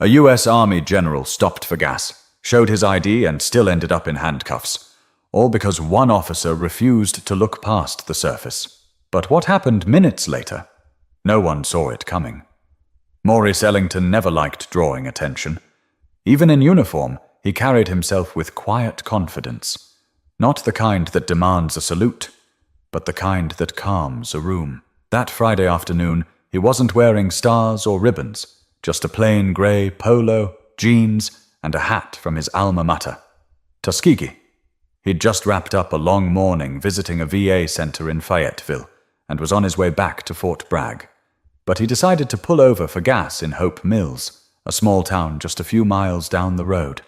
A U.S. Army general stopped for gas, showed his ID, and still ended up in handcuffs, all because one officer refused to look past the surface. But what happened minutes later? No one saw it coming. Maurice Ellington never liked drawing attention. Even in uniform, he carried himself with quiet confidence, not the kind that demands a salute, but the kind that calms a room. That Friday afternoon, he wasn't wearing stars or ribbons, just a plain grey polo, jeans, and a hat from his alma mater, Tuskegee. He'd just wrapped up a long morning visiting a VA center in Fayetteville and was on his way back to Fort Bragg. But he decided to pull over for gas in Hope Mills, a small town just a few miles down the road.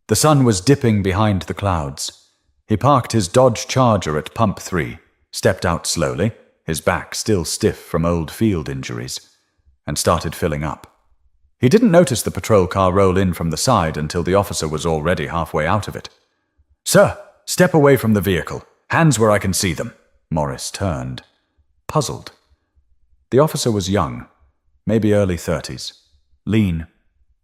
The sun was dipping behind the clouds. He parked his Dodge Charger at Pump 3, stepped out slowly, his back still stiff from old field injuries, and started filling up. He didn't notice the patrol car roll in from the side until the officer was already halfway out of it. "Sir, step away from the vehicle. Hands where I can see them." Morris turned, puzzled. The officer was young, maybe early 30s, lean,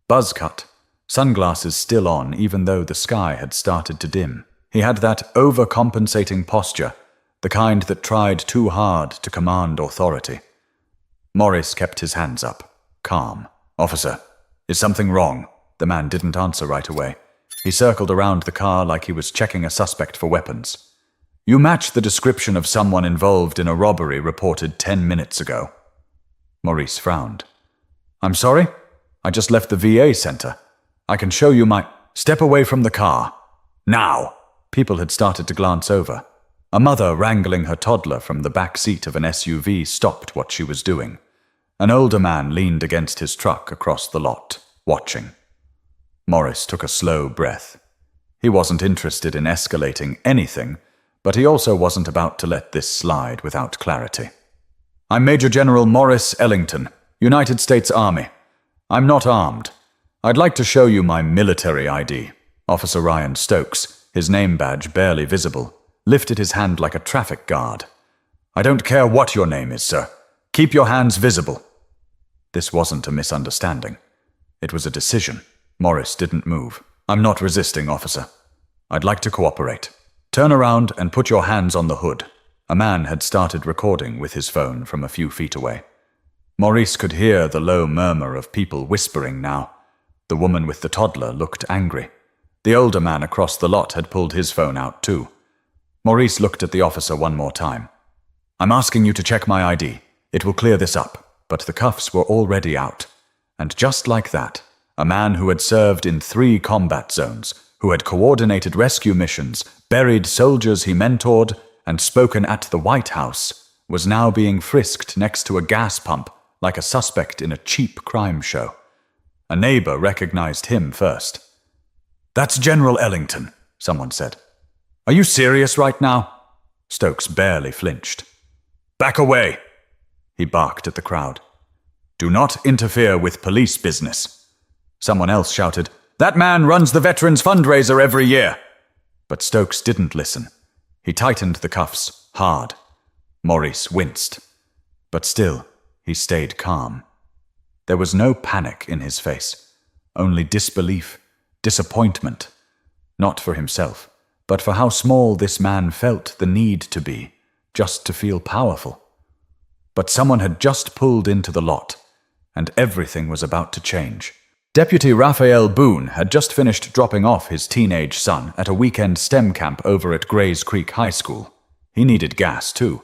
buzz cut, sunglasses still on even though the sky had started to dim. He had that overcompensating posture, the kind that tried too hard to command authority. Morris kept his hands up, calm. "Officer, is something wrong?" The man didn't answer right away. He circled around the car like he was checking a suspect for weapons. "You match the description of someone involved in a robbery reported 10 minutes ago." Maurice frowned. "I'm sorry? I just left the VA center. I can show you my—" "Step away from the car. Now!" People had started to glance over. A mother wrangling her toddler from the back seat of an SUV stopped what she was doing. An older man leaned against his truck across the lot, watching. Morris took a slow breath. He wasn't interested in escalating anything, but he also wasn't about to let this slide without clarity. "I'm Major General Maurice Ellington, United States Army. I'm not armed. I'd like to show you my military ID." Officer Ryan Stokes, his name badge barely visible, lifted his hand like a traffic guard. "I don't care what your name is, sir. Keep your hands visible." This wasn't a misunderstanding. It was a decision. Morris didn't move. "I'm not resisting, officer. I'd like to cooperate. Turn around and put your hands on the hood." A man had started recording with his phone from a few feet away. Maurice could hear the low murmur of people whispering now. The woman with the toddler looked angry. The older man across the lot had pulled his phone out too. Maurice looked at the officer one more time. "I'm asking you to check my ID. It will clear this up." But the cuffs were already out. And just like that, a man who had served in 3 combat zones, who had coordinated rescue missions, buried soldiers he mentored, and spoken at the White House, was now being frisked next to a gas pump like a suspect in a cheap crime show. A neighbor recognized him first. "That's General Ellington," someone said. "Are you serious right now?" Stokes barely flinched. "Back away!" He barked at the crowd. "Do not interfere with police business." Someone else shouted, "That man runs the Veterans Fundraiser every year." But Stokes didn't listen. He tightened the cuffs, hard. Maurice winced. But still, he stayed calm. There was no panic in his face, only disbelief, disappointment. Not for himself, but for how small this man felt the need to be, just to feel powerful. But someone had just pulled into the lot, and everything was about to change. Deputy Raphael Boone had just finished dropping off his teenage son at a weekend STEM camp over at Grays Creek High School. He needed gas, too.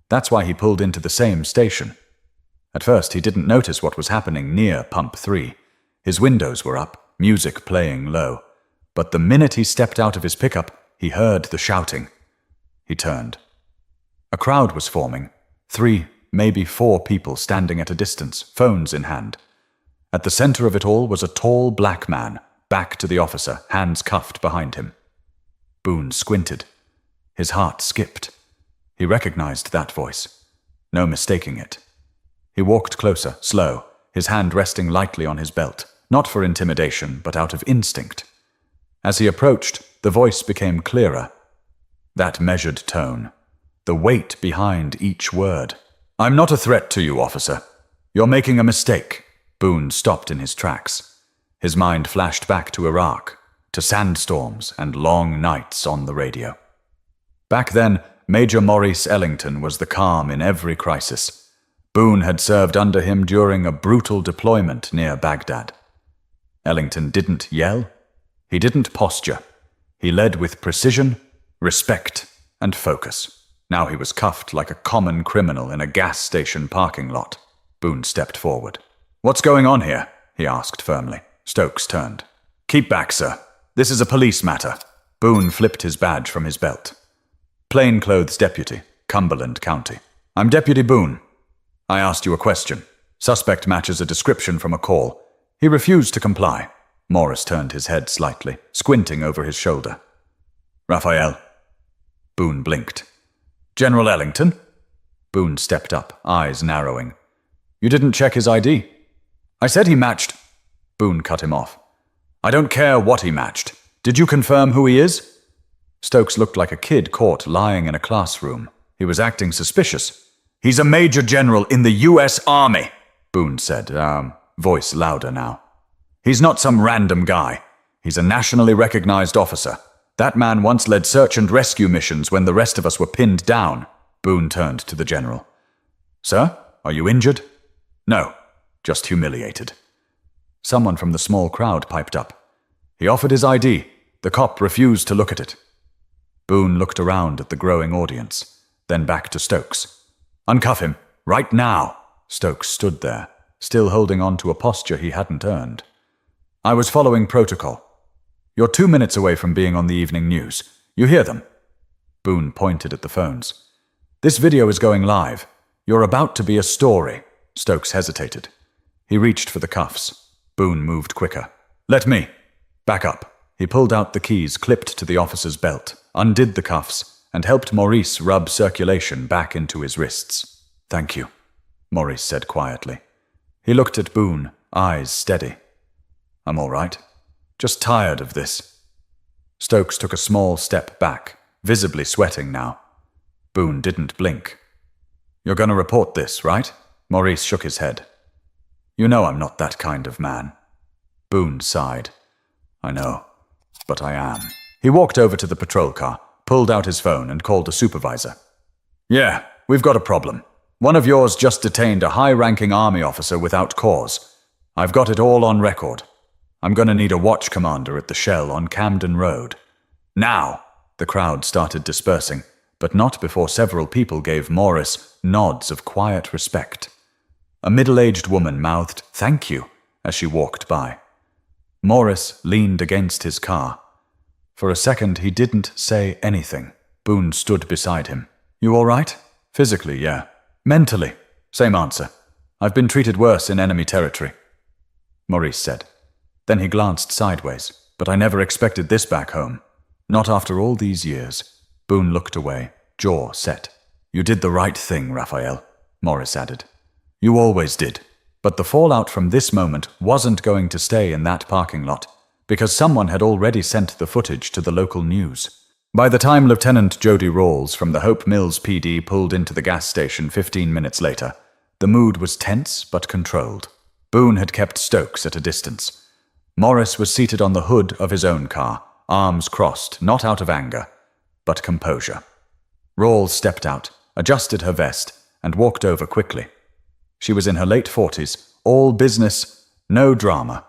That's why he pulled into the same station. At first, he didn't notice what was happening near Pump 3. His windows were up, music playing low. But the minute he stepped out of his pickup, he heard the shouting. He turned. A crowd was forming. 3, maybe 4 people standing at a distance, phones in hand. At the center of it all was a tall black man, back to the officer, hands cuffed behind him. Boone squinted. His heart skipped. He recognized that voice. No mistaking it. He walked closer, slow, his hand resting lightly on his belt, not for intimidation, but out of instinct. As he approached, the voice became clearer. That measured tone, the weight behind each word. "I'm not a threat to you, officer. You're making a mistake." Boone stopped in his tracks. His mind flashed back to Iraq, to sandstorms and long nights on the radio. Back then, Major Maurice Ellington was the calm in every crisis. Boone had served under him during a brutal deployment near Baghdad. Ellington didn't yell. He didn't posture. He led with precision, respect, and focus. Now he was cuffed like a common criminal in a gas station parking lot. Boone stepped forward. "What's going on here?" he asked firmly. Stokes turned. "Keep back, sir. This is a police matter." Boone flipped his badge from his belt. "Plainclothes deputy, Cumberland County. I'm Deputy Boone. I asked you a question. Suspect matches a description from a call. He refused to comply." Morris turned his head slightly, squinting over his shoulder. "Raphael." Boone blinked. "General Ellington?" Boone stepped up, eyes narrowing. "You didn't check his ID?" "I said he matched—" Boone cut him off. "I don't care what he matched. Did you confirm who he is?" Stokes looked like a kid caught lying in a classroom. He was acting suspicious. "He's a major general in the U.S. Army," Boone said, voice louder now. "He's not some random guy. He's a nationally recognized officer. That man once led search and rescue missions when the rest of us were pinned down." Boone turned to the general. "Sir, are you injured?" "No, just humiliated." Someone from the small crowd piped up. "He offered his ID. The cop refused to look at it." Boone looked around at the growing audience, then back to Stokes. "Uncuff him, right now." Stokes stood there, still holding on to a posture he hadn't earned. "I was following protocol. You're 2 minutes away from being on the evening news. You hear them?" Boone pointed at the phones. "This video is going live. You're about to be a story." Stokes hesitated. He reached for the cuffs. Boone moved quicker. "Let me." "Back up." He pulled out the keys clipped to the officer's belt, undid the cuffs, and helped Maurice rub circulation back into his wrists. "Thank you," Maurice said quietly. He looked at Boone, eyes steady. "I'm all right. Just tired of this." Stokes took a small step back, visibly sweating now. Boone didn't blink. "You're going to report this, right?" Maurice shook his head. "You know I'm not that kind of man." Boone sighed. "I know, but I am." He walked over to the patrol car, pulled out his phone, and called a supervisor. "Yeah, we've got a problem. One of yours just detained a high-ranking army officer without cause. I've got it all on record. I'm going to need a watch commander at the Shell on Camden Road. Now!" The crowd started dispersing, but not before several people gave Morris nods of quiet respect. A middle-aged woman mouthed "thank you" as she walked by. Morris leaned against his car. For a second he didn't say anything. Boone stood beside him. "You all right?" "Physically, yeah. Mentally, same answer. I've been treated worse in enemy territory," Maurice said. Then he glanced sideways. "But I never expected this back home. Not after all these years." Boone looked away, jaw set. "You did the right thing, Raphael," Morris added. "You always did. But the fallout from this moment wasn't going to stay in that parking lot, because someone had already sent the footage to the local news. By the time Lieutenant Jody Rawls from the Hope Mills PD pulled into the gas station 15 minutes later, the mood was tense but controlled. Boone had kept Stokes at a distance. Morris was seated on the hood of his own car, arms crossed, not out of anger, but composure. Rawls stepped out, adjusted her vest, and walked over quickly. She was in her late 40s, all business, no drama.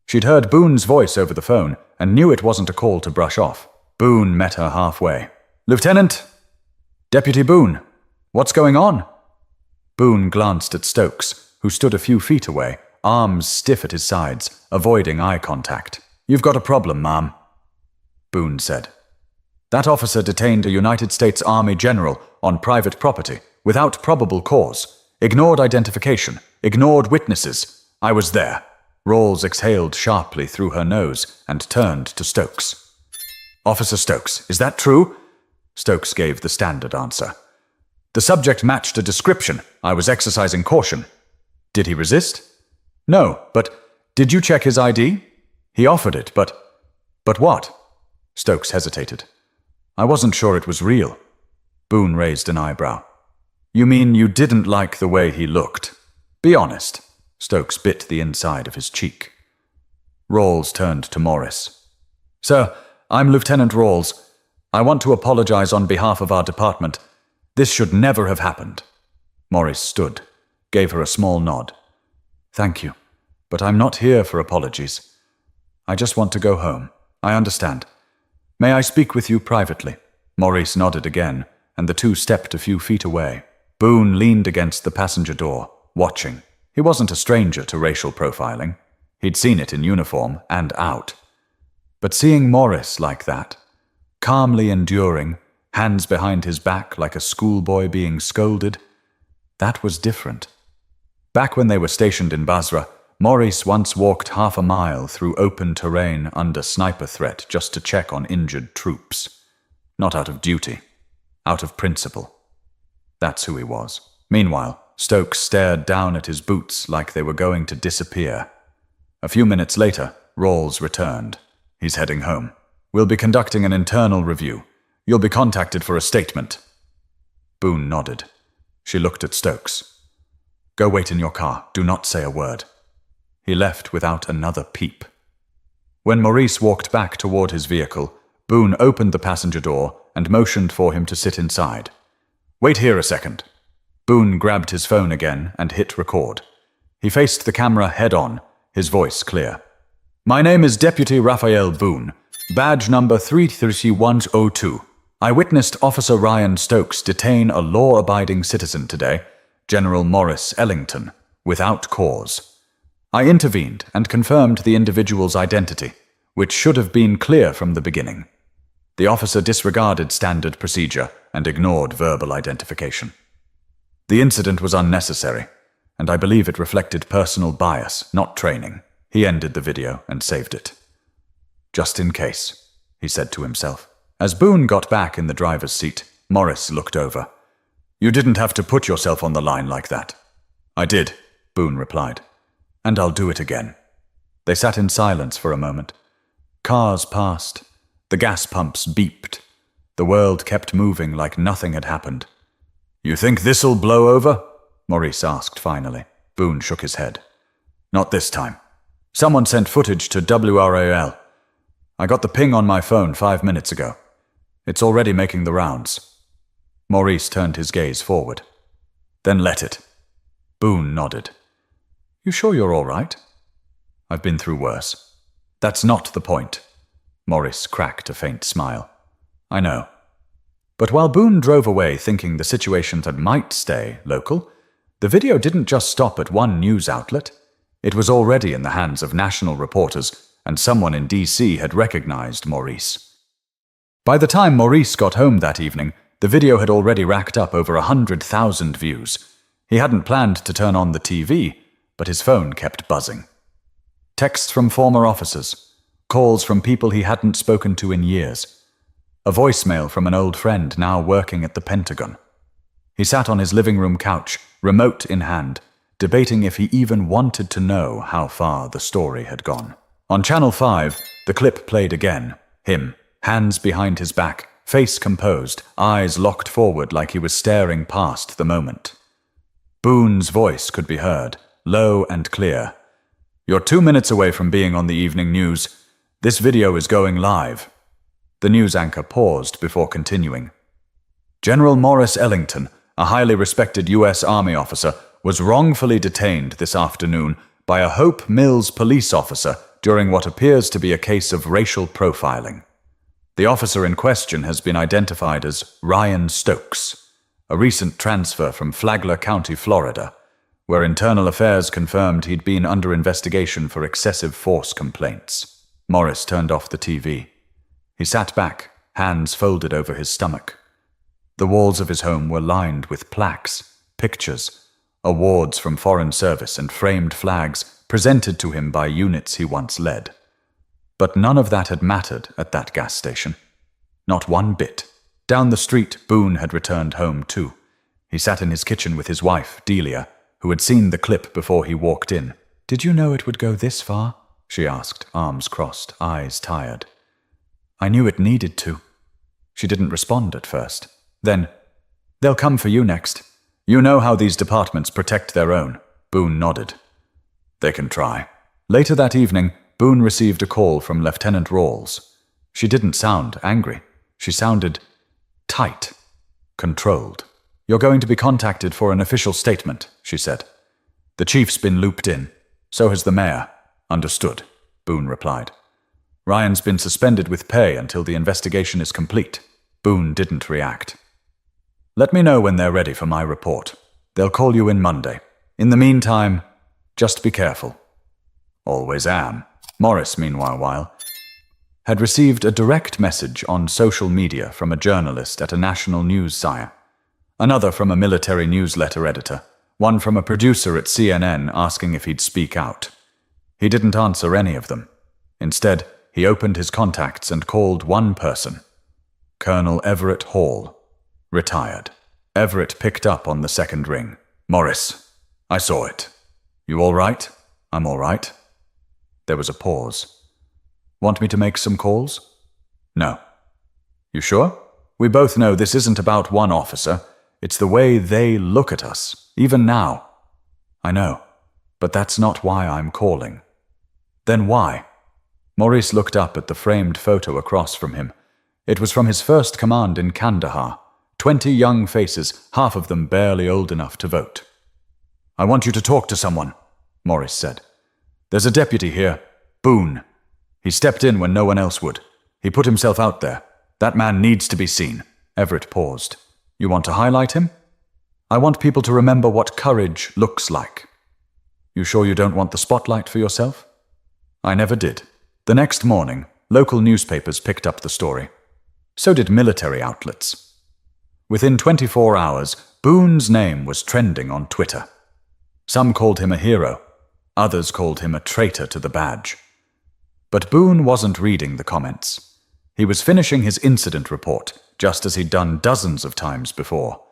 She'd heard Boone's voice over the phone and knew it wasn't a call to brush off. Boone met her halfway. "Lieutenant! Deputy Boone! What's going on?" Boone glanced at Stokes, who stood a few feet away, arms stiff at his sides, avoiding eye contact. "You've got a problem, ma'am," Boone said. "That officer detained a United States Army general on private property, without probable cause. Ignored identification, ignored witnesses. I was there." Rawls exhaled sharply through her nose and turned to Stokes. "Officer Stokes, is that true?" Stokes gave the standard answer. "The subject matched a description. I was exercising caution." "Did he resist?" "No, but did you check his ID?" "He offered it, but..." "But what?" Stokes hesitated. "I wasn't sure it was real." Boone raised an eyebrow. "You mean you didn't like the way he looked? Be honest." Stokes bit the inside of his cheek. Rawls turned to Morris. "Sir, I'm Lieutenant Rawls. I want to apologize on behalf of our department. This should never have happened." Morris stood, gave her a small nod. "Thank you, but I'm not here for apologies. I just want to go home. I understand. May I speak with you privately?" Maurice nodded again, and the two stepped a few feet away. Boone leaned against the passenger door, watching. He wasn't a stranger to racial profiling. He'd seen it in uniform and out. But seeing Morris like that, calmly enduring, hands behind his back like a schoolboy being scolded, that was different. Back when they were stationed in Basra, Maurice once walked half a mile through open terrain under sniper threat just to check on injured troops. Not out of duty, out of principle. That's who he was. Meanwhile, Stokes stared down at his boots like they were going to disappear. A few minutes later, Rawls returned. He's heading home. "We'll be conducting an internal review. You'll be contacted for a statement." Boone nodded. She looked at Stokes. "Go wait in your car. Do not say a word." He left without another peep. When Maurice walked back toward his vehicle, Boone opened the passenger door and motioned for him to sit inside. "Wait here a second." Boone grabbed his phone again and hit record. He faced the camera head-on, his voice clear. "My name is Deputy Raphael Boone, badge number 33102. I witnessed Officer Ryan Stokes detain a law-abiding citizen today, General Morris Ellington, without cause. I intervened and confirmed the individual's identity, which should have been clear from the beginning. The officer disregarded standard procedure and ignored verbal identification. The incident was unnecessary, and I believe it reflected personal bias, not training." He ended the video and saved it. "Just in case," he said to himself. As Boone got back in the driver's seat, Morris looked over. "You didn't have to put yourself on the line like that." "I did," Boone replied. "And I'll do it again." They sat in silence for a moment. Cars passed. The gas pumps beeped. The world kept moving like nothing had happened. "You think this'll blow over?" Maurice asked finally. Boone shook his head. "Not this time. Someone sent footage to WRAL. I got the ping on my phone 5 minutes ago. It's already making the rounds." Maurice turned his gaze forward. "Then let it." Boone nodded. "You sure you're all right?" "I've been through worse." "That's not the point." Maurice cracked a faint smile. "I know." But while Boone drove away thinking the situation might stay local, the video didn't just stop at one news outlet. It was already in the hands of national reporters, and someone in D.C. had recognized Maurice. By the time Maurice got home that evening, the video had already racked up over 100,000 views. He hadn't planned to turn on the TV, but his phone kept buzzing. Texts from former officers, calls from people he hadn't spoken to in years, a voicemail from an old friend now working at the Pentagon. He sat on his living room couch, remote in hand, debating if he even wanted to know how far the story had gone. On Channel 5, the clip played again. Him, hands behind his back, face composed, eyes locked forward like he was staring past the moment. Boone's voice could be heard, low and clear. "You're 2 minutes away from being on the evening news. This video is going live." The news anchor paused before continuing. "General Morris Ellington, a highly respected U.S. Army officer, was wrongfully detained this afternoon by a Hope Mills police officer during what appears to be a case of racial profiling. The officer in question has been identified as Ryan Stokes, a recent transfer from Flagler County, Florida, where Internal Affairs confirmed he'd been under investigation for excessive force complaints." Morris turned off the TV. He sat back, hands folded over his stomach. The walls of his home were lined with plaques, pictures, awards from Foreign Service and framed flags presented to him by units he once led. But none of that had mattered at that gas station. Not one bit. Down the street, Boone had returned home too. He sat in his kitchen with his wife, Delia, who had seen the clip before he walked in. "Did you know it would go this far?" she asked, arms crossed, eyes tired. "I knew it needed to." She didn't respond at first. Then, "They'll come for you next. You know how these departments protect their own." Boone nodded. "They can try." Later that evening, Boone received a call from Lieutenant Rawls. She didn't sound angry. She sounded tight, controlled. "You're going to be contacted for an official statement," she said. "The chief's been looped in. So has the mayor." "Understood," Boone replied. "Ryan's been suspended with pay until the investigation is complete." Boone didn't react. "Let me know when they're ready for my report. They'll call you in Monday. In the meantime, just be careful." "Always am." Morris, meanwhile, had received a direct message on social media from a journalist at a national news sire, another from a military newsletter editor, one from a producer at CNN asking if he'd speak out. He didn't answer any of them. Instead, he opened his contacts and called one person, Colonel Everett Hall, retired. Everett picked up on the second ring. "Morris, I saw it. You all right?" "I'm all right." There was a pause. "Want me to make some calls?" "No." "You sure? We both know this isn't about one officer. It's the way they look at us, even now." "I know, but that's not why I'm calling." "Then why?" Maurice looked up at the framed photo across from him. It was from his first command in Kandahar. 20 young faces, half of them barely old enough to vote. "I want you to talk to someone," Maurice said. "There's a deputy here, Boone. He stepped in when no one else would. He put himself out there. That man needs to be seen." Everett paused. "You want to highlight him?" "I want people to remember what courage looks like." "You sure you don't want the spotlight for yourself?" "I never did." The next morning, local newspapers picked up the story. So did military outlets. Within 24 hours, Boone's name was trending on Twitter. Some called him a hero. Others called him a traitor to the badge. But Boone wasn't reading the comments. He was finishing his incident report, just as he'd done dozens of times before.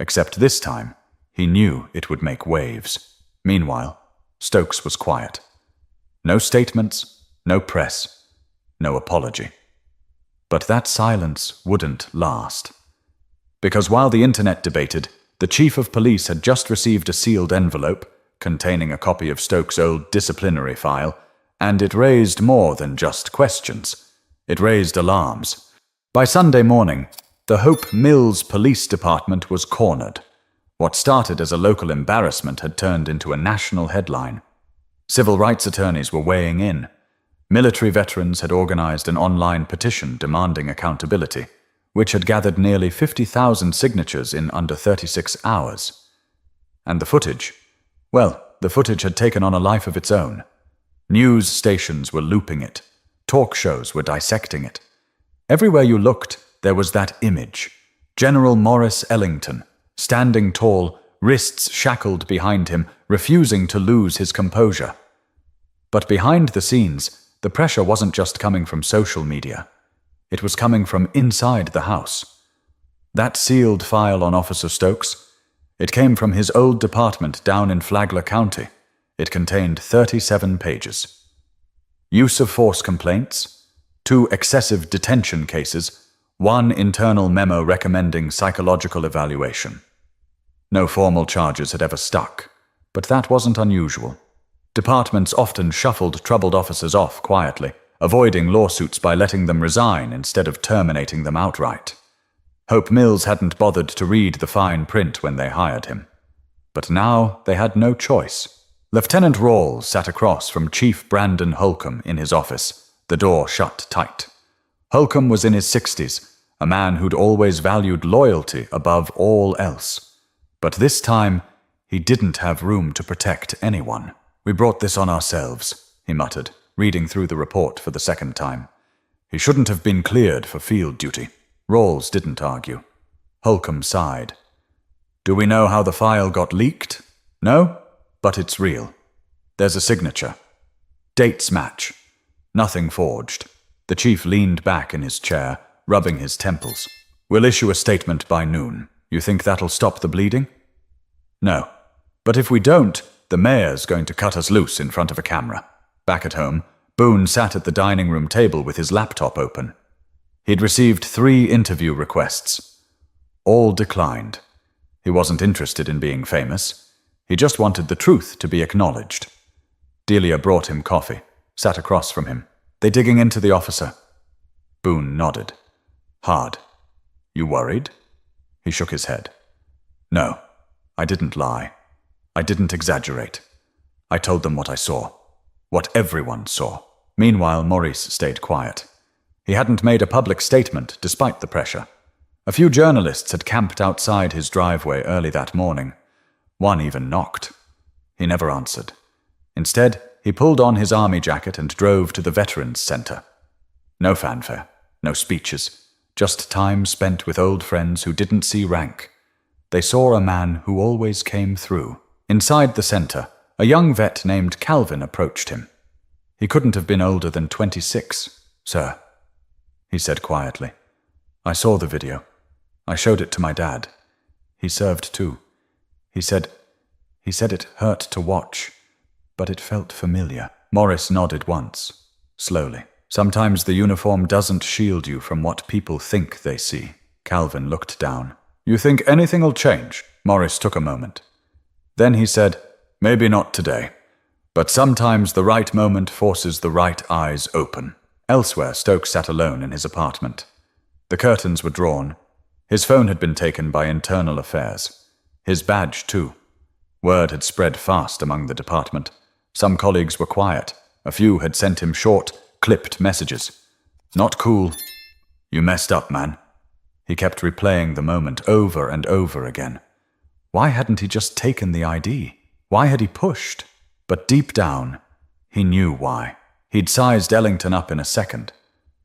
Except this time, he knew it would make waves. Meanwhile, Stokes was quiet. No statements, no press, no apology. But that silence wouldn't last. Because while the internet debated, the chief of police had just received a sealed envelope containing a copy of Stokes' old disciplinary file, and it raised more than just questions. It raised alarms. By Sunday morning, the Hope Mills Police Department was cornered. What started as a local embarrassment had turned into a national headline. Civil rights attorneys were weighing in. Military veterans had organized an online petition demanding accountability, which had gathered nearly 50,000 signatures in under 36 hours. And the footage had taken on a life of its own. News stations were looping it. Talk shows were dissecting it. Everywhere you looked, there was that image. General Morris Ellington, standing tall, wrists shackled behind him, refusing to lose his composure. But behind the scenes, the pressure wasn't just coming from social media. It was coming from inside the house. That sealed file on Officer Stokes, it came from his old department down in Flagler County. It contained 37 pages. Use of force complaints, 2 excessive detention cases, 1 internal memo recommending psychological evaluation. No formal charges had ever stuck, but that wasn't unusual. Departments often shuffled troubled officers off quietly, avoiding lawsuits by letting them resign instead of terminating them outright. Hope Mills hadn't bothered to read the fine print when they hired him. But now they had no choice. Lieutenant Rawls sat across from Chief Brandon Holcomb in his office, the door shut tight. Holcomb was in his 60s, a man who'd always valued loyalty above all else. But this time, he didn't have room to protect anyone. "We brought this on ourselves," he muttered, reading through the report for the second time. "He shouldn't have been cleared for field duty." Rawls didn't argue. Holcomb sighed. "Do we know how the file got leaked? No? But it's real. There's a signature. Dates match. Nothing forged." The chief leaned back in his chair, rubbing his temples. "We'll issue a statement by noon. You think that'll stop the bleeding?" "No. But if we don't, the mayor's going to cut us loose in front of a camera." Back at home, Boone sat at the dining room table with his laptop open. He'd received 3 interview requests. All declined. He wasn't interested in being famous. He just wanted the truth to be acknowledged. Delia brought him coffee. sat across from him. "They digging into the officer?" Boone nodded. "Hard. You worried?" He shook his head. "No, I didn't lie. I didn't exaggerate. I told them what I saw. What everyone saw." Meanwhile, Maurice stayed quiet. He hadn't made a public statement despite the pressure. A few journalists had camped outside his driveway early that morning. One even knocked. He never answered. Instead, he pulled on his army jacket and drove to the Veterans Center. No fanfare, no speeches, just time spent with old friends who didn't see rank. They saw a man who always came through. Inside the center, a young vet named Calvin approached him. He couldn't have been older than 26, "Sir," he said quietly. "I saw the video. I showed it to my dad. He served too. He said it hurt to watch, but it felt familiar." Maurice nodded once, slowly. "Sometimes the uniform doesn't shield you from what people think they see." Calvin looked down. "You think anything'll change?" Maurice took a moment. Then he said, "Maybe not today, but sometimes the right moment forces the right eyes open." Elsewhere, Stokes sat alone in his apartment. The curtains were drawn. His phone had been taken by Internal Affairs. His badge, too. Word had spread fast among the department. Some colleagues were quiet. A few had sent him short, clipped messages. "Not cool. You messed up, man." He kept replaying the moment over and over again. Why hadn't he just taken the ID? Why had he pushed? But deep down, he knew why. He'd sized Ellington up in a second,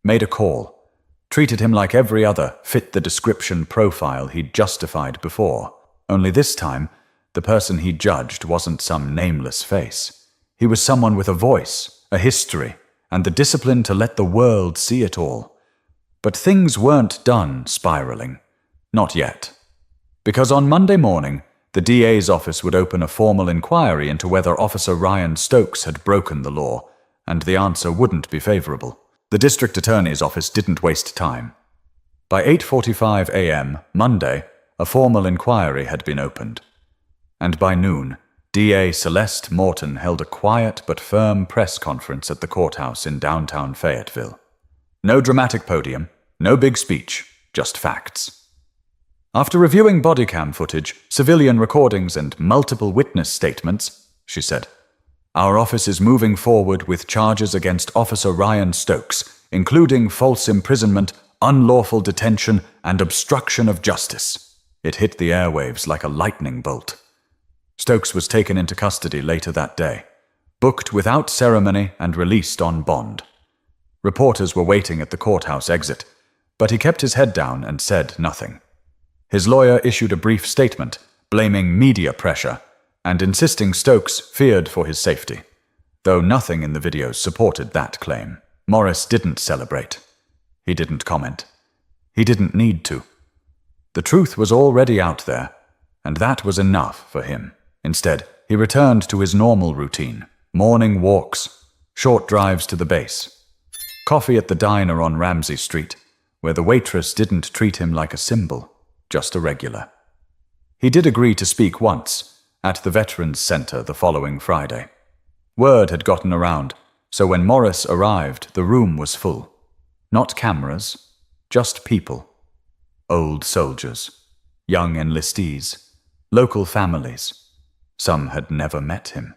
made a call, treated him like every other fit-the-description profile he'd justified before. Only this time, the person he judged wasn't some nameless face. He was someone with a voice, a history, and the discipline to let the world see it all. But things weren't done spiraling. Not yet. Because on Monday morning, the DA's office would open a formal inquiry into whether Officer Ryan Stokes had broken the law, and the answer wouldn't be favorable. The district attorney's office didn't waste time. By 8:45 a.m. Monday, a formal inquiry had been opened. And by noon, DA Celeste Morton held a quiet but firm press conference at the courthouse in downtown Fayetteville. No dramatic podium, no big speech, just facts. After reviewing body cam footage, civilian recordings, and multiple witness statements, she said, "Our office is moving forward with charges against Officer Ryan Stokes, including false imprisonment, unlawful detention, and obstruction of justice." It hit the airwaves like a lightning bolt. Stokes was taken into custody later that day, booked without ceremony and released on bond. Reporters were waiting at the courthouse exit, but he kept his head down and said nothing. His lawyer issued a brief statement, blaming media pressure and insisting Stokes feared for his safety, though nothing in the videos supported that claim. Morris didn't celebrate. He didn't comment. He didn't need to. The truth was already out there, and that was enough for him. Instead, he returned to his normal routine: morning walks, short drives to the base, coffee at the diner on Ramsey Street, where the waitress didn't treat him like a symbol, just a regular. He did agree to speak once, at the Veterans Center the following Friday. Word had gotten around, so when Morris arrived, the room was full. Not cameras, just people. Old soldiers, young enlistees, local families. Some had never met him.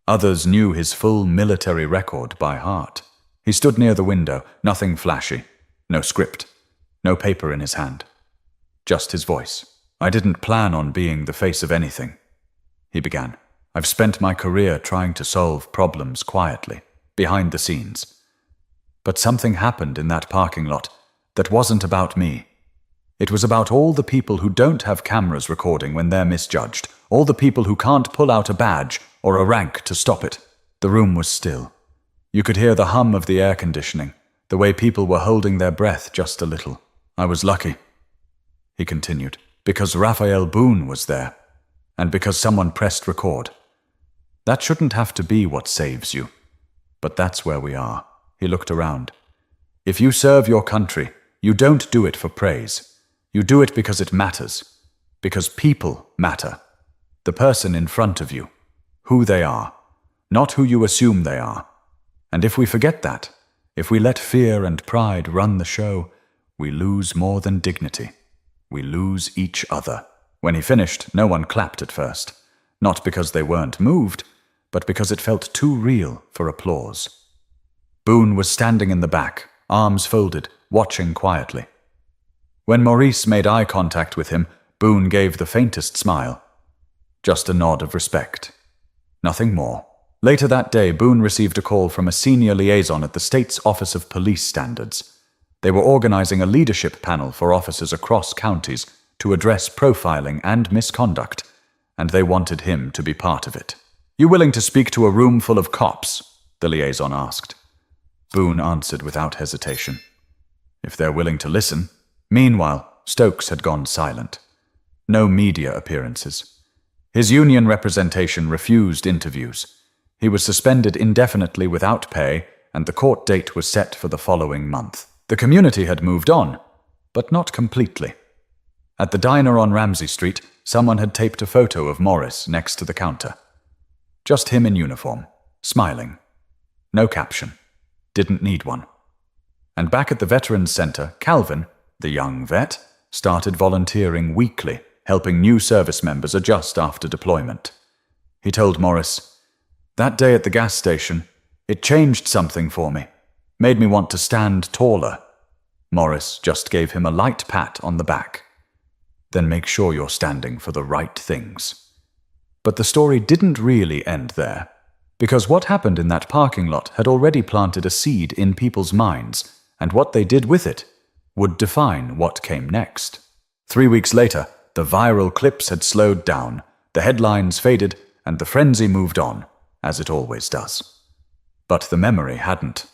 Others knew his full military record by heart. He stood near the window, nothing flashy, no script, no paper in his hand. Just his voice. "I didn't plan on being the face of anything," he began. "I've spent my career trying to solve problems quietly, behind the scenes. But something happened in that parking lot that wasn't about me. It was about all the people who don't have cameras recording when they're misjudged, all the people who can't pull out a badge or a rank to stop it." The room was still. You could hear the hum of the air conditioning, the way people were holding their breath just a little. "I was lucky," he continued, "because Raphael Boone was there, and because someone pressed record. That shouldn't have to be what saves you, but that's where we are." He looked around. "If you serve your country, you don't do it for praise. You do it because it matters, because people matter. The person in front of you, who they are, not who you assume they are. And if we forget that, if we let fear and pride run the show, we lose more than dignity. We lose each other. When he finished, no one clapped at first. Not because they weren't moved, but because it felt too real for applause. Boone was standing in the back, arms folded, watching quietly. When Maurice made eye contact with him, Boone gave the faintest smile. Just a nod of respect. Nothing more. Later that day, Boone received a call from a senior liaison at the state's Office of Police Standards. They were organizing a leadership panel for officers across counties to address profiling and misconduct, and they wanted him to be part of it. "You willing to speak to a room full of cops?" the liaison asked. Boone answered without hesitation. If they're willing to listen. Meanwhile, Stokes had gone silent. No media appearances. His union representation refused interviews. He was suspended indefinitely without pay, and the court date was set for the following month. The community had moved on, but not completely. At the diner on Ramsey Street, someone had taped a photo of Morris next to the counter. Just him in uniform, smiling. No caption. Didn't need one. And back at the Veterans Center, Calvin, the young vet, started volunteering weekly, helping new service members adjust after deployment. He told Morris, "That day at the gas station, it changed something for me, made me want to stand taller." Morris just gave him a light pat on the back. "Then make sure you're standing for the right things." But the story didn't really end there, because what happened in that parking lot had already planted a seed in people's minds, and what they did with it would define what came next. 3 weeks later, the viral clips had slowed down, the headlines faded, and the frenzy moved on, as it always does. But the memory hadn't.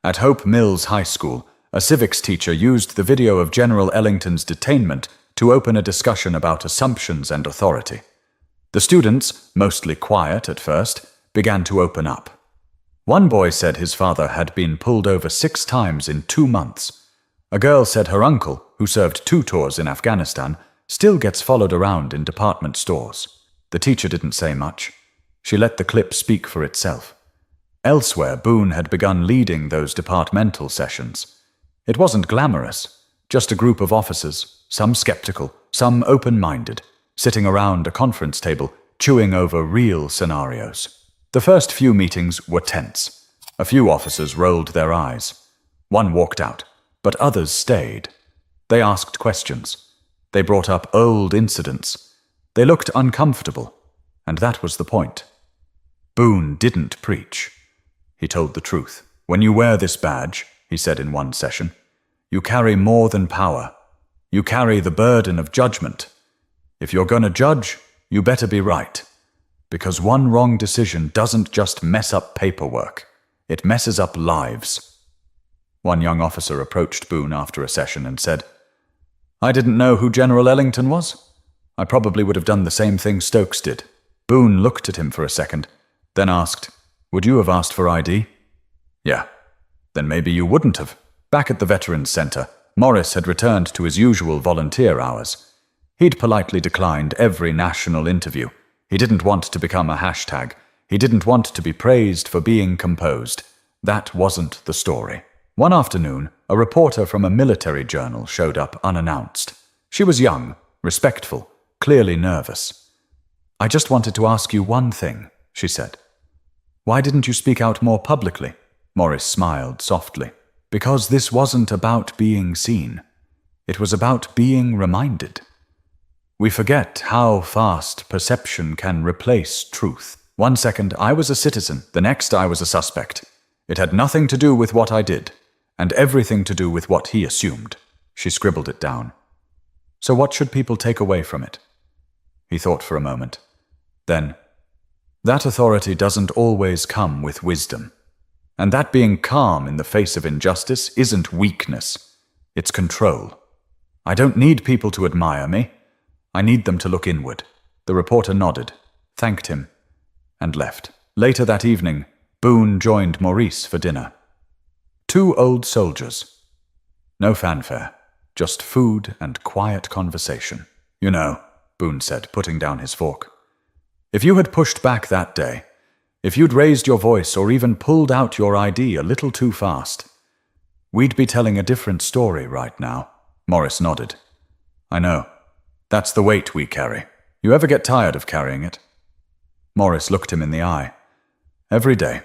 At Hope Mills High School, a civics teacher used the video of General Ellington's detainment to open a discussion about assumptions and authority. The students, mostly quiet at first, began to open up. One boy said his father had been pulled over 6 times in 2 months. A girl said her uncle, who served 2 tours in Afghanistan, still gets followed around in department stores. The teacher didn't say much. She let the clip speak for itself. Elsewhere, Boone had begun leading those departmental sessions. It wasn't glamorous, just a group of officers, some skeptical, some open-minded, sitting around a conference table, chewing over real scenarios. The first few meetings were tense. A few officers rolled their eyes. One walked out, but others stayed. They asked questions. They brought up old incidents. They looked uncomfortable, and that was the point. Boone didn't preach. He told the truth. "When you wear this badge," he said in one session, "you carry more than power. You carry the burden of judgment. If you're gonna judge, you better be right. Because one wrong decision doesn't just mess up paperwork. It messes up lives." One young officer approached Boone after a session and said, "I didn't know who General Ellington was. I probably would have done the same thing Stokes did." Boone looked at him for a second, then asked, "Would you have asked for ID?" "Yeah." "Then maybe you wouldn't have." Back at the Veterans Center, Morris had returned to his usual volunteer hours. He'd politely declined every national interview. He didn't want to become a hashtag. He didn't want to be praised for being composed. That wasn't the story. One afternoon, a reporter from a military journal showed up unannounced. She was young, respectful, clearly nervous. "I just wanted to ask you one thing," she said. "Why didn't you speak out more publicly?" Morris smiled softly. "Because this wasn't about being seen. It was about being reminded. We forget how fast perception can replace truth. 1 second I was a citizen, the next I was a suspect. It had nothing to do with what I did, and everything to do with what he assumed." She scribbled it down. "So what should people take away from it?" He thought for a moment. Then, "That authority doesn't always come with wisdom. And that being calm in the face of injustice isn't weakness. It's control. I don't need people to admire me. I need them to look inward." The reporter nodded, thanked him, and left. Later that evening, Boone joined Maurice for dinner. 2 old soldiers. No fanfare, just food and quiet conversation. "You know," Boone said, putting down his fork, "if you had pushed back that day, If you'd raised your voice or even pulled out your ID a little too fast, we'd be telling a different story right now." Morris nodded. "I know. That's the weight we carry. You ever get tired of carrying it?" Morris looked him in the eye. "Every day.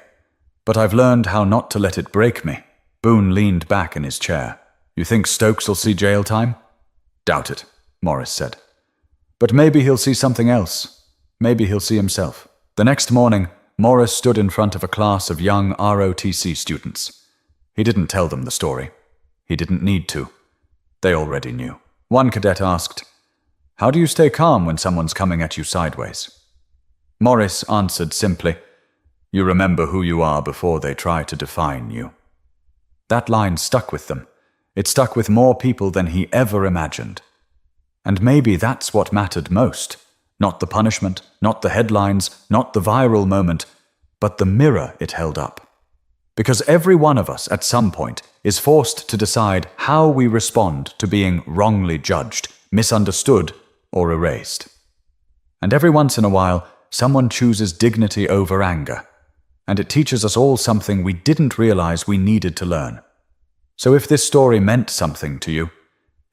But I've learned how not to let it break me." Boone leaned back in his chair. "You think Stokes will see jail time?" "Doubt it," Morris said. "But maybe he'll see something else. Maybe he'll see himself." The next morning, Morris stood in front of a class of young ROTC students. He didn't tell them the story. He didn't need to. They already knew. One cadet asked, "How do you stay calm when someone's coming at you sideways?" Morris answered simply, "You remember who you are before they try to define you." That line stuck with them. It stuck with more people than he ever imagined. And maybe that's what mattered most. Not the punishment, not the headlines, not the viral moment, but the mirror it held up. Because every one of us at some point is forced to decide how we respond to being wrongly judged, misunderstood, or erased. And every once in a while, someone chooses dignity over anger, and it teaches us all something we didn't realize we needed to learn. So if this story meant something to you,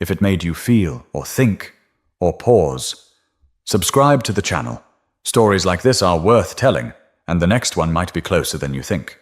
if it made you feel or think or pause, subscribe to the channel. Stories like this are worth telling, and the next one might be closer than you think.